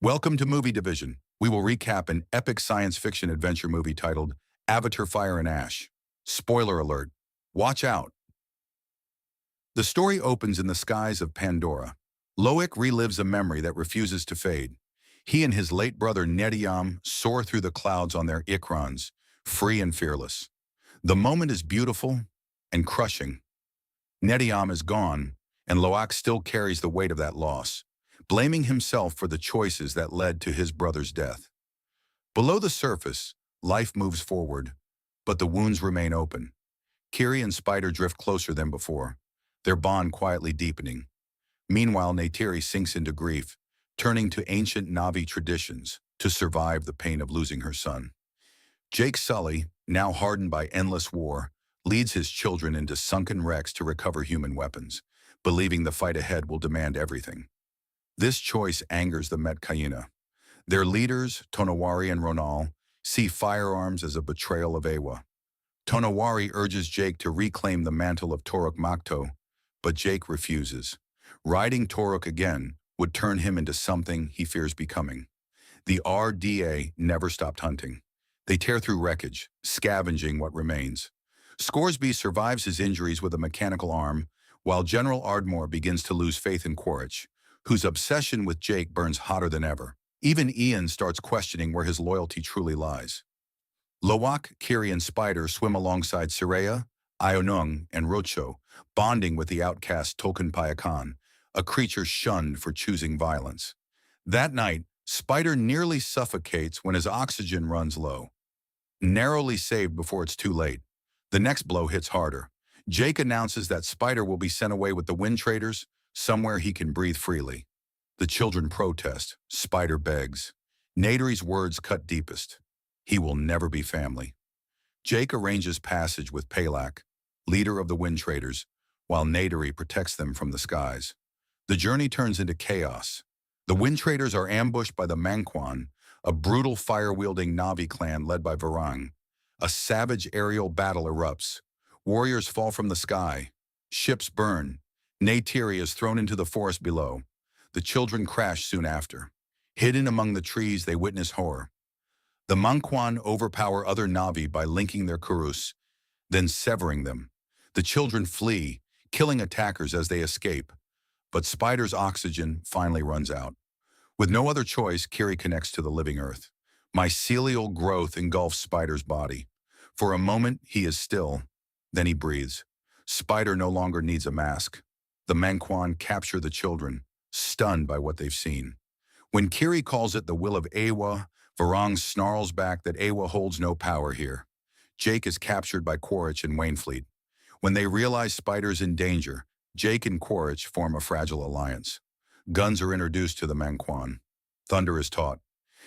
Welcome to Movie Division. We will recap an epic science fiction adventure movie titled Avatar Fire and Ash. Spoiler alert. Watch out. The story opens in the skies of Pandora. Loic relives a memory that refuses to fade. He and his late brother Nediam soar through the clouds on their Ikrons, free and fearless. The moment is beautiful and crushing. Nediam is gone, and Loic still carries the weight of that loss, blaming himself for the choices that led to his brother's death. Below the surface, life moves forward, but the wounds remain open. Kiri and Spider drift closer than before, their bond quietly deepening. Meanwhile, Neytiri sinks into grief, turning to ancient Na'vi traditions to survive the pain of losing her son. Jake Sully, now hardened by endless war, leads his children into sunken wrecks to recover human weapons, believing the fight ahead will demand everything. This choice angers the Metkayina. Their leaders, Tonawari and Ronal, see firearms as a betrayal of Awa. Tonawari urges Jake to reclaim the mantle of Toruk Makto, but Jake refuses. Riding Toruk again would turn him into something he fears becoming. The RDA never stopped hunting. They tear through wreckage, scavenging what remains. Scoresby survives his injuries with a mechanical arm, while General Ardmore begins to lose faith in Quaritch, whose obsession with Jake burns hotter than ever. Even Ian starts questioning where his loyalty truly lies. Loic, Kiri, and Spider swim alongside Soraya, Ionung, and Rocho, bonding with the outcast Tolkien Payakan, a creature shunned for choosing violence. That night, Spider nearly suffocates when his oxygen runs low. Narrowly saved before it's too late, the next blow hits harder. Jake announces that Spider will be sent away with the Wind Traders, somewhere he can breathe freely. The children protest. Spider begs. Neytiri's words cut deepest. He will never be family. Jake arranges passage with Palak, leader of the Wind Traders, while Neytiri protects them from the skies. The journey turns into chaos. The Wind Traders are ambushed by the Manquan, a brutal fire-wielding Na'vi clan led by Varang. A savage aerial battle erupts. Warriors fall from the sky. Ships burn. Neytiri is thrown into the forest below. The children crash soon after. Hidden among the trees, they witness horror. The Manquan overpower other Na'vi by linking their kurus, then severing them. The children flee, killing attackers as they escape. But Spider's oxygen finally runs out. With no other choice, Kiri connects to the living earth. Mycelial growth engulfs Spider's body. For a moment, he is still. Then he breathes. Spider no longer needs a mask. The Manquan capture the children, stunned by what they've seen. When Kiri calls it the will of Awa, Varang snarls back that Awa holds no power here. Jake is captured by Quaritch and Wainfleet. When they realize Spider's in danger, Jake and Quaritch form a fragile alliance. Guns are introduced to the Manquan. Thunder is taught.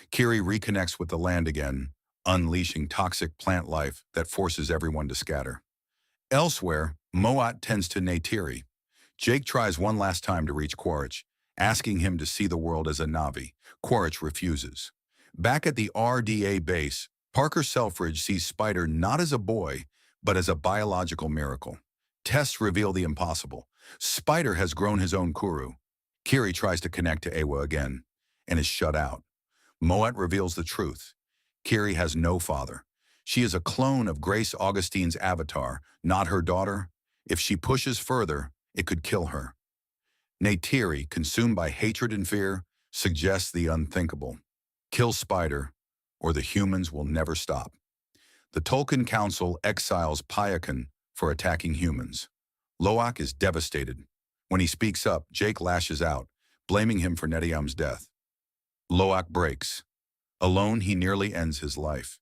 Kiri reconnects with the land again, unleashing toxic plant life that forces everyone to scatter. Elsewhere, Moat tends to Neytiri. Jake tries one last time to reach Quaritch, asking him to see the world as a Na'vi. Quaritch refuses. Back at the RDA base, Parker Selfridge sees Spider not as a boy, but as a biological miracle. Tests reveal the impossible. Spider has grown his own Kuru. Kiri tries to connect to Awa again, and is shut out. Moat reveals the truth. Kiri has no father. She is a clone of Grace Augustine's avatar, not her daughter. If she pushes further, it could kill her. Neytiri, consumed by hatred and fear, suggests the unthinkable. Kill Spider, or the humans will never stop. The Tolkien Council exiles Payakan for attacking humans. Loic is devastated. When he speaks up, Jake lashes out, blaming him for Nediam's death. Loic breaks. Alone, he nearly ends his life.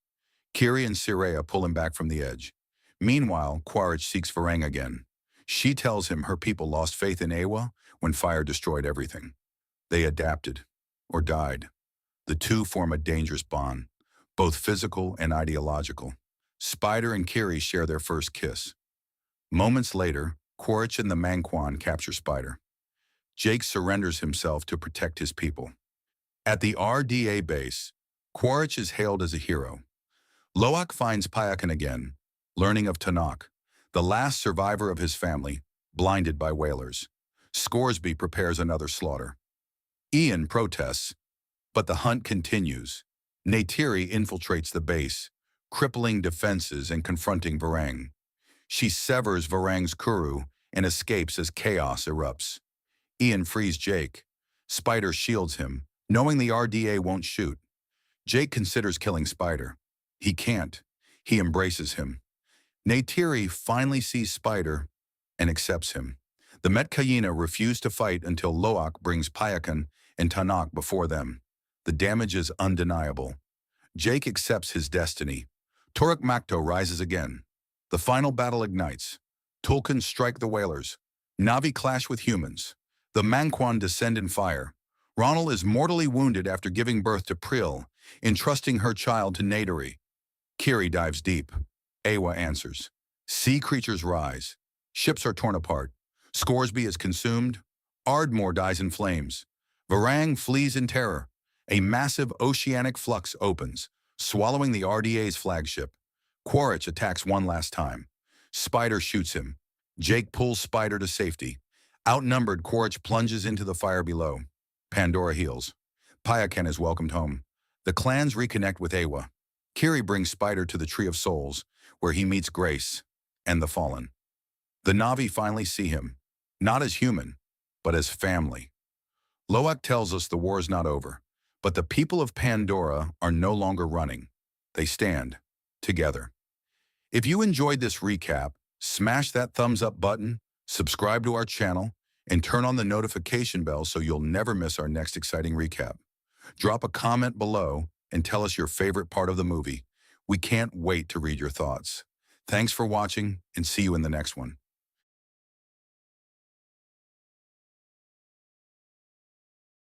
Kiri and Soraya pull him back from the edge. Meanwhile, Quaritch seeks Varang again. She tells him her people lost faith in Awa when fire destroyed everything. They adapted, or died. The two form a dangerous bond, both physical and ideological. Spider and Kiri share their first kiss. Moments later, Quaritch and the Manquan capture Spider. Jake surrenders himself to protect his people. At the RDA base, Quaritch is hailed as a hero. Loic finds Payakan again, learning of Tanakh, the last survivor of his family, blinded by whalers. Scoresby prepares another slaughter. Ian protests. But the hunt continues. Neytiri infiltrates the base, crippling defenses and confronting Varang. She severs Varang's Kuru and escapes as chaos erupts. Ian frees Jake. Spider shields him, knowing the RDA won't shoot. Jake considers killing Spider. He can't. He embraces him. Neytiri finally sees Spider and accepts him. The Metkayina refuse to fight until Loak brings Payakan and Tanak before them. The damage is undeniable. Jake accepts his destiny. Turek Makto rises again. The final battle ignites. Tulkun strike the whalers. Navi clash with humans. The Manquan descend in fire. Ronald is mortally wounded after giving birth to Pril, entrusting her child to Neytiri. Kiri dives deep. Awa answers. Sea creatures rise. Ships are torn apart. Scoresby is consumed. Ardmore dies in flames. Varang flees in terror. A massive oceanic flux opens, swallowing the RDA's flagship. Quaritch attacks one last time. Spider shoots him. Jake pulls Spider to safety. Outnumbered, Quaritch plunges into the fire below. Pandora heals. Payakan is welcomed home. The clans reconnect with Awa. Kiri brings Spider to the Tree of Souls, where he meets Grace and the Fallen. The Navi finally see him, not as human, but as family. Loak tells us the war is not over, but the people of Pandora are no longer running. They stand together. If you enjoyed this recap, smash that thumbs up button, subscribe to our channel, and turn on the notification bell so you'll never miss our next exciting recap. Drop a comment below and tell us your favorite part of the movie. We can't wait to read your thoughts. Thanks for watching, and see you in the next one.